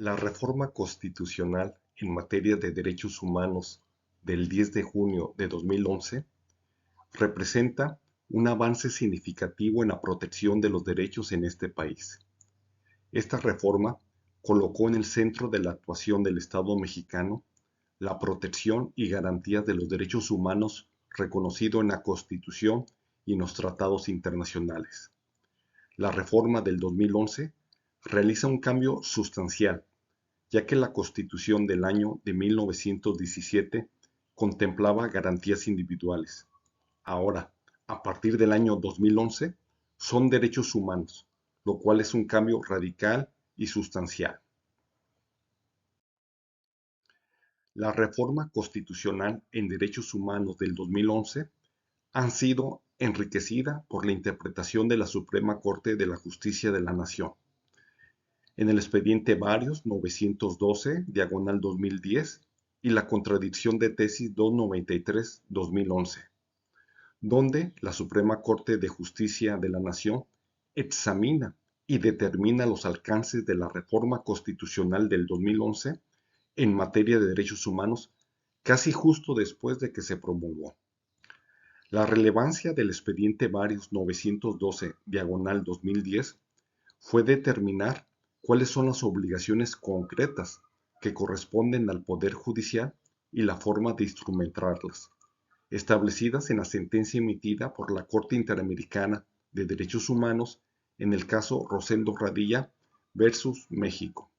La reforma constitucional en materia de derechos humanos del 10 de junio de 2011 representa un avance significativo en la protección de los derechos en este país. Esta reforma colocó en el centro de la actuación del Estado mexicano la protección y garantía de los derechos humanos reconocido en la Constitución y en los tratados internacionales. La reforma del 2011 realiza un cambio sustancial, ya que la Constitución del año de 1917 contemplaba garantías individuales. Ahora, a partir del año 2011, son derechos humanos, lo cual es un cambio radical y sustancial. La reforma constitucional en derechos humanos del 2011 han sido enriquecida por la interpretación de la Suprema Corte de la Justicia de la Nación. En el expediente Varios 912, diagonal 2010, y la contradicción de tesis 293-2011, donde la Suprema Corte de Justicia de la Nación examina y determina los alcances de la reforma constitucional del 2011 en materia de derechos humanos casi justo después de que se promulgó. La relevancia del expediente Varios 912, diagonal 2010, fue determinar cuáles son las obligaciones concretas que corresponden al Poder Judicial y la forma de instrumentarlas, establecidas en la sentencia emitida por la Corte Interamericana de Derechos Humanos en el caso Rosendo Radilla versus México.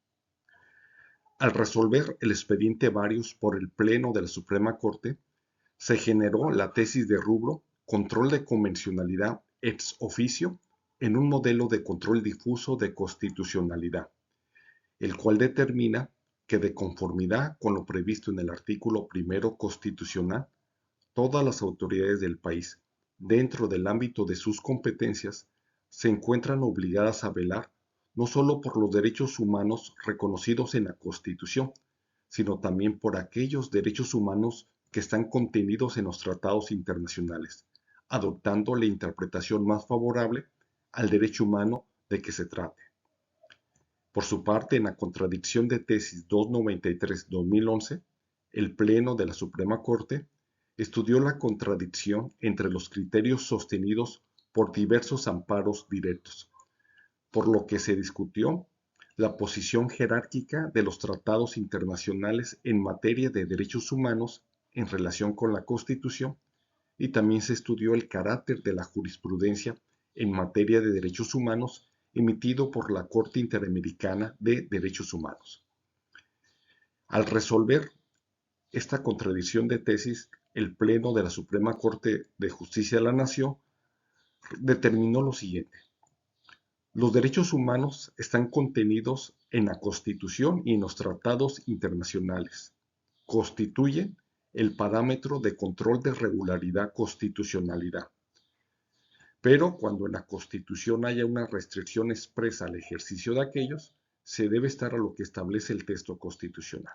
Al resolver el expediente Varios por el Pleno de la Suprema Corte, se generó la tesis de rubro Control de convencionalidad ex oficio en un modelo de control difuso de constitucionalidad, el cual determina que de conformidad con lo previsto en el artículo primero constitucional, todas las autoridades del país, dentro del ámbito de sus competencias, se encuentran obligadas a velar no solo por los derechos humanos reconocidos en la Constitución, sino también por aquellos derechos humanos que están contenidos en los tratados internacionales, adoptando la interpretación más favorable al derecho humano de que se trate. Por su parte, en la contradicción de tesis 293-2011, el Pleno de la Suprema Corte estudió la contradicción entre los criterios sostenidos por diversos amparos directos, por lo que se discutió la posición jerárquica de los tratados internacionales en materia de derechos humanos en relación con la Constitución, y también se estudió el carácter de la jurisprudencia en materia de derechos humanos emitido por la Corte Interamericana de Derechos Humanos. Al resolver esta contradicción de tesis, el Pleno de la Suprema Corte de Justicia de la Nación determinó lo siguiente: los derechos humanos están contenidos en la Constitución y en los tratados internacionales. Constituyen el parámetro de control de regularidad constitucionalidad. Pero cuando en la Constitución haya una restricción expresa al ejercicio de aquellos, se debe estar a lo que establece el texto constitucional.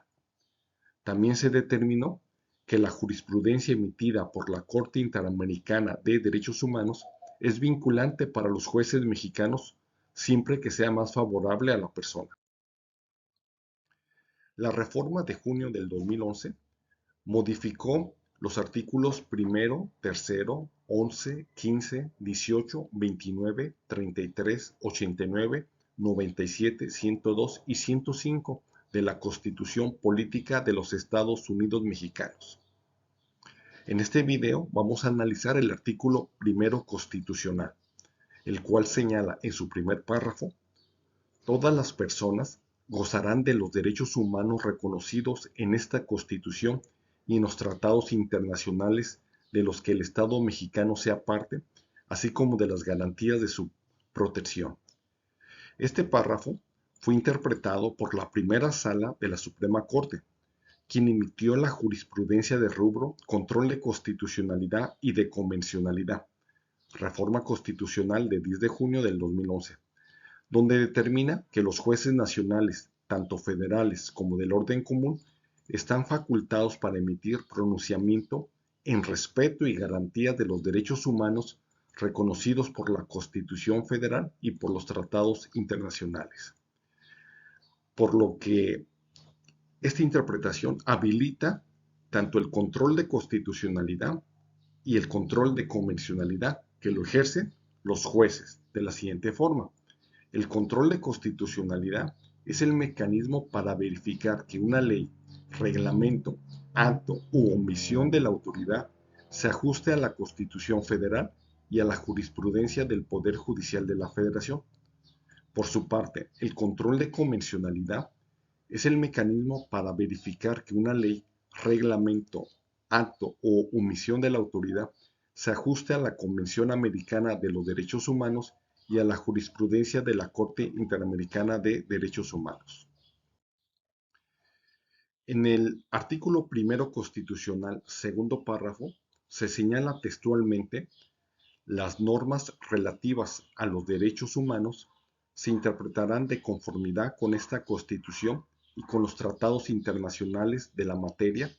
También se determinó que la jurisprudencia emitida por la Corte Interamericana de Derechos Humanos es vinculante para los jueces mexicanos siempre que sea más favorable a la persona. La reforma de junio del 2011 modificó los artículos primero, tercero, 11, 15, 18, 29, 33, 89, 97, 102 y 105 de la Constitución Política de los Estados Unidos Mexicanos. En este video vamos a analizar el artículo primero constitucional, el cual señala en su primer párrafo: todas las personas gozarán de los derechos humanos reconocidos en esta Constitución y en los tratados internacionales de los que el Estado mexicano sea parte, así como de las garantías de su protección. Este párrafo fue interpretado por la primera sala de la Suprema Corte, quien emitió la jurisprudencia de rubro Control de Constitucionalidad y de Convencionalidad, Reforma Constitucional de 10 de junio del 2011, donde determina que los jueces nacionales, tanto federales como del orden común, están facultados para emitir pronunciamiento en respeto y garantía de los derechos humanos reconocidos por la Constitución Federal y por los tratados internacionales. por lo que esta interpretación habilita tanto el control de constitucionalidad y el control de convencionalidad que lo ejercen los jueces de la siguiente forma. El control de constitucionalidad es el mecanismo para verificar que una ley, reglamento, acto u omisión de la autoridad se ajuste a la Constitución Federal y a la jurisprudencia del Poder Judicial de la Federación. Por su parte, el control de convencionalidad es el mecanismo para verificar que una ley, reglamento, acto o omisión de la autoridad se ajuste a la Convención Americana de los Derechos Humanos y a la jurisprudencia de la Corte Interamericana de Derechos Humanos. En el artículo primero constitucional, segundo párrafo, se señala textualmente: las normas relativas a los derechos humanos se interpretarán de conformidad con esta Constitución y con los tratados internacionales de la materia,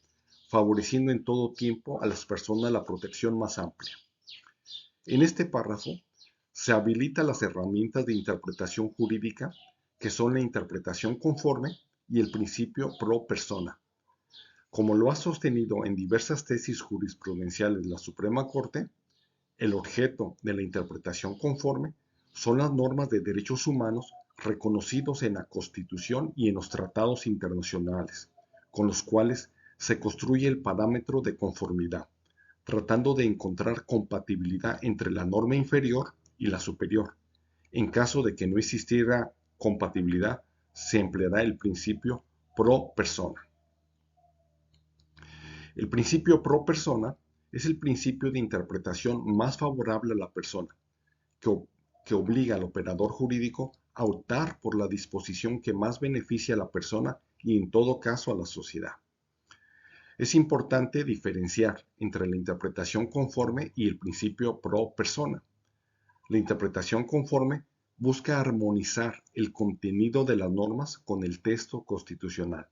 favoreciendo en todo tiempo a las personas la protección más amplia. En este párrafo se habilita las herramientas de interpretación jurídica, que son la interpretación conforme y el principio pro persona. Como lo ha sostenido en diversas tesis jurisprudenciales la Suprema Corte, el objeto de la interpretación conforme son las normas de derechos humanos reconocidos en la Constitución y en los tratados internacionales, con los cuales se construye el parámetro de conformidad, tratando de encontrar compatibilidad entre la norma inferior y la superior. En caso de que no existiera compatibilidad, se empleará el principio pro persona. El principio pro persona es el principio de interpretación más favorable a la persona, que obliga al operador jurídico a optar por la disposición que más beneficia a la persona y en todo caso a la sociedad. Es importante diferenciar entre la interpretación conforme y el principio pro persona. La interpretación conforme busca armonizar el contenido de las normas con el texto constitucional,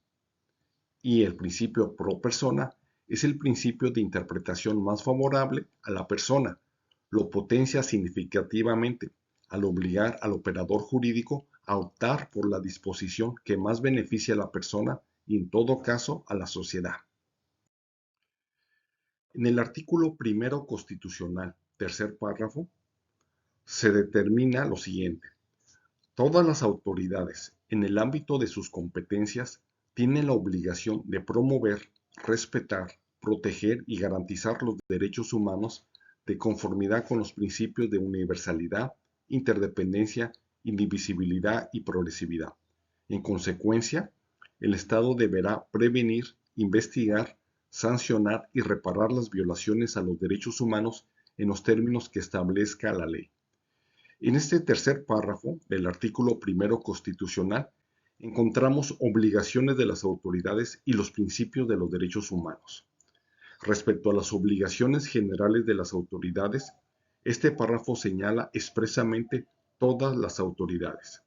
y el principio pro persona es el principio de interpretación más favorable a la persona. Lo potencia significativamente al obligar al operador jurídico a optar por la disposición que más beneficia a la persona y en todo caso a la sociedad. En el artículo primero constitucional, tercer párrafo, se determina lo siguiente: todas las autoridades, en el ámbito de sus competencias, tienen la obligación de promover, respetar, proteger y garantizar los derechos humanos de conformidad con los principios de universalidad, interdependencia, indivisibilidad y progresividad. En consecuencia, el Estado deberá prevenir, investigar, sancionar y reparar las violaciones a los derechos humanos en los términos que establezca la ley. En este tercer párrafo del artículo primero constitucional encontramos obligaciones de las autoridades y los principios de los derechos humanos. Respecto a las obligaciones generales de las autoridades, este párrafo señala expresamente todas las autoridades.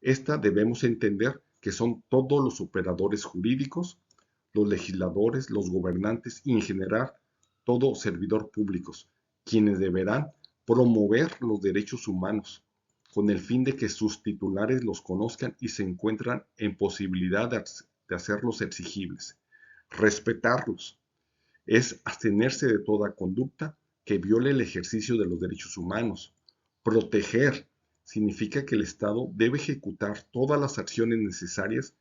Esta debemos entender que son todos los operadores jurídicos, los legisladores, los gobernantes y en general todo servidor públicos, quienes deberán promover los derechos humanos, con el fin de que sus titulares los conozcan y se encuentran en posibilidad de hacerlos exigibles. Respetarlos es abstenerse de toda conducta que viole el ejercicio de los derechos humanos. Proteger significa que el Estado debe ejecutar todas las acciones necesarias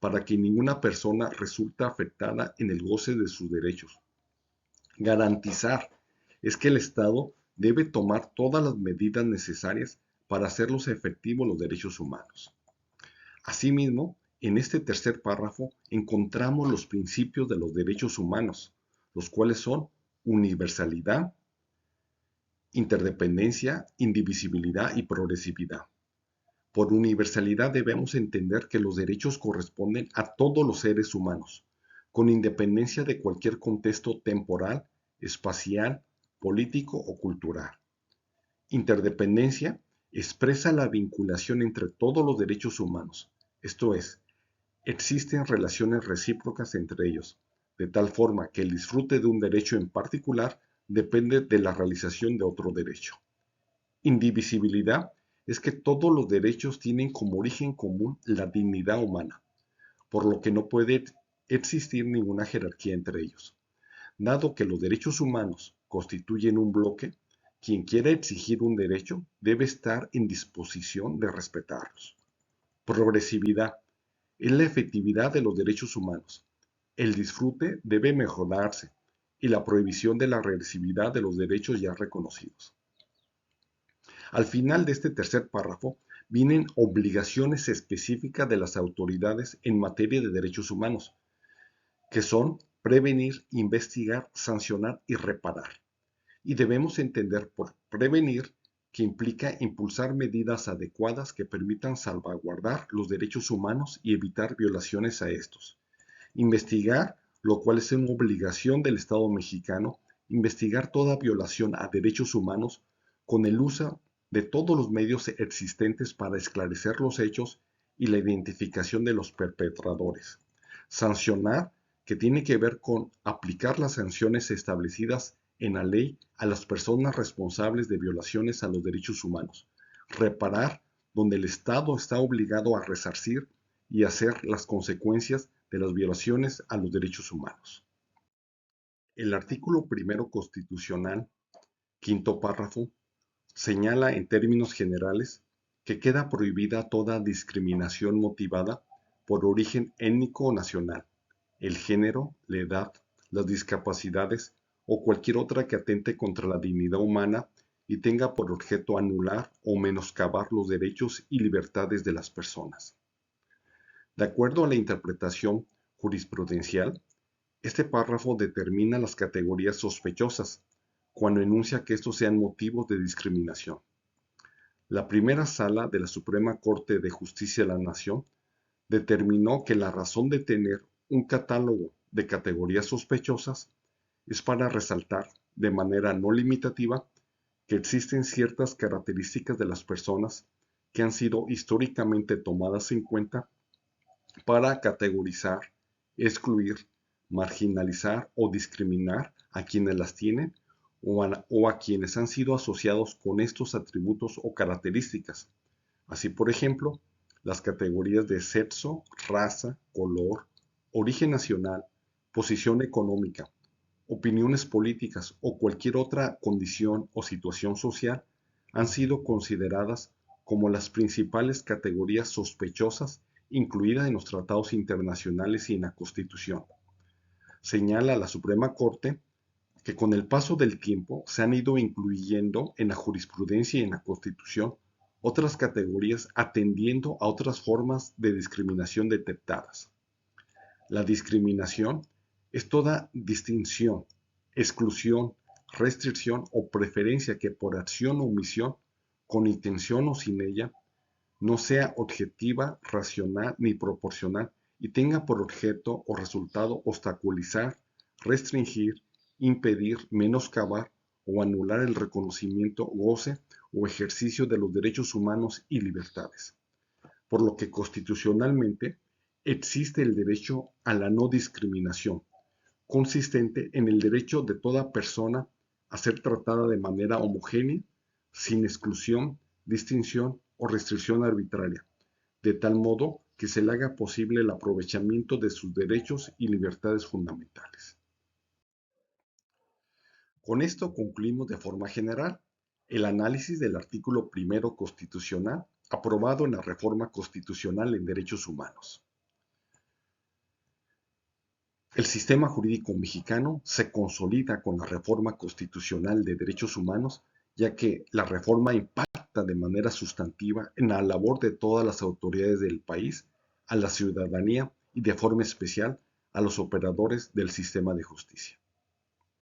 para que ninguna persona resulte afectada en el goce de sus derechos. Garantizar es que el Estado debe tomar todas las medidas necesarias para hacerlos efectivos los derechos humanos. Asimismo, en este tercer párrafo encontramos los principios de los derechos humanos, los cuales son universalidad, interdependencia, indivisibilidad y progresividad. Por universalidad debemos entender que los derechos corresponden a todos los seres humanos, con independencia de cualquier contexto temporal, espacial, político o cultural. Interdependencia expresa la vinculación entre todos los derechos humanos, esto es, existen relaciones recíprocas entre ellos, de tal forma que el disfrute de un derecho en particular depende de la realización de otro derecho. Indivisibilidad es que todos los derechos tienen como origen común la dignidad humana, por lo que no puede existir ninguna jerarquía entre ellos. Dado que los derechos humanos constituyen un bloque, quien quiera exigir un derecho debe estar en disposición de respetarlos. Progresividad es la efectividad de los derechos humanos. El disfrute debe mejorarse y la prohibición de la regresividad de los derechos ya reconocidos. Al final de este tercer párrafo vienen obligaciones específicas de las autoridades en materia de derechos humanos, que son prevenir, investigar, sancionar y reparar. Y debemos entender por prevenir que implica impulsar medidas adecuadas que permitan salvaguardar los derechos humanos y evitar violaciones a estos. Investigar, lo cual es una obligación del Estado mexicano, investigar toda violación a derechos humanos con el uso de todos los medios existentes para esclarecer los hechos y la identificación de los perpetradores. Sancionar, que tiene que ver con aplicar las sanciones establecidas en la ley a las personas responsables de violaciones a los derechos humanos. Reparar, donde el Estado está obligado a resarcir y hacer las consecuencias de las violaciones a los derechos humanos. El artículo primero constitucional, quinto párrafo, señala en términos generales que queda prohibida toda discriminación motivada por origen étnico o nacional, el género, la edad, las discapacidades o cualquier otra que atente contra la dignidad humana y tenga por objeto anular o menoscabar los derechos y libertades de las personas. De acuerdo a la interpretación jurisprudencial, este párrafo determina las categorías sospechosas cuando enuncia que estos sean motivos de discriminación. La primera sala de la Suprema Corte de Justicia de la Nación determinó que la razón de tener un catálogo de categorías sospechosas es para resaltar de manera no limitativa que existen ciertas características de las personas que han sido históricamente tomadas en cuenta para categorizar, excluir, marginalizar o discriminar a quienes las tienen o a quienes han sido asociados con estos atributos o características. Así, por ejemplo, las categorías de sexo, raza, color, origen nacional, posición económica, opiniones políticas o cualquier otra condición o situación social han sido consideradas como las principales categorías sospechosas incluidas en los tratados internacionales y en la Constitución. Señala la Suprema Corte que con el paso del tiempo se han ido incluyendo en la jurisprudencia y en la Constitución otras categorías atendiendo a otras formas de discriminación detectadas. La discriminación es toda distinción, exclusión, restricción o preferencia que por acción o omisión, con intención o sin ella, no sea objetiva, racional ni proporcional y tenga por objeto o resultado obstaculizar, restringir, impedir, menoscabar o anular el reconocimiento, goce o ejercicio de los derechos humanos y libertades. Por lo que constitucionalmente existe el derecho a la no discriminación, consistente en el derecho de toda persona a ser tratada de manera homogénea, sin exclusión, distinción o restricción arbitraria, de tal modo que se le haga posible el aprovechamiento de sus derechos y libertades fundamentales. Con esto concluimos de forma general el análisis del artículo primero constitucional aprobado en la Reforma Constitucional en Derechos Humanos. El sistema jurídico mexicano se consolida con la Reforma Constitucional de Derechos Humanos, ya que la reforma impacta de manera sustantiva en la labor de todas las autoridades del país, a la ciudadanía y de forma especial a los operadores del sistema de justicia.